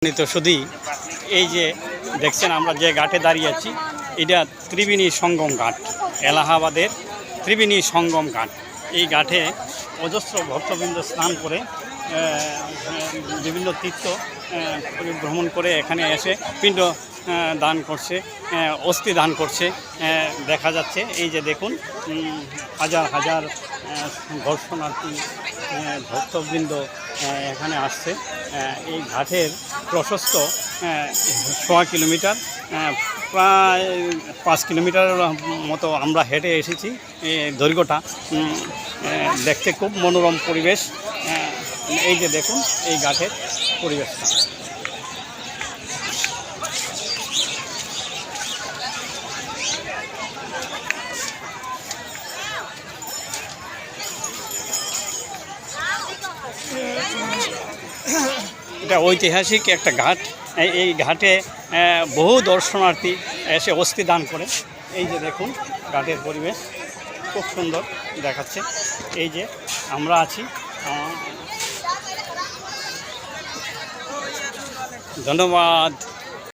তো শুধুই এই যে দেখছেন আমরা যে ঘাটে দাঁড়িয়ে আছি, এটা ত্রিবেণী সঙ্গম ঘাট, এলাহাবাদের ত্রিবেণী সঙ্গম ঘাট। এই ঘাটে অজস্র ভক্তবৃন্দ স্নান করে বিভিন্ন তীর্থ ভ্রমণ করে এখানে এসে পিণ্ড দান করছে, অস্থি দান করছে দেখা যাচ্ছে। এই যে দেখুন হাজার হাজার দর্শনার্থী ভক্তবৃন্দ এখানে আসছে। এই ঘাটের প্রশস্ত 1.5 কিলোমিটার, প্রায় 5 কিলোমিটারের মতো আমরা হেঁটে এসেছি। দৈর্ঘ্যটা দেখতে খুব মনোরম পরিবেশ। এই যে দেখুন এই ঘাটের পরিবেশটা। এটা ঐতিহাসিক একটা ঘাট। এই ঘাটে বহু দর্শনার্থী এসে অস্থি দান করে। এই যে দেখুন ঘাটের পরিবেশ খুব সুন্দর দেখাচ্ছে। এই যে আমরা আছি। ধন্যবাদ।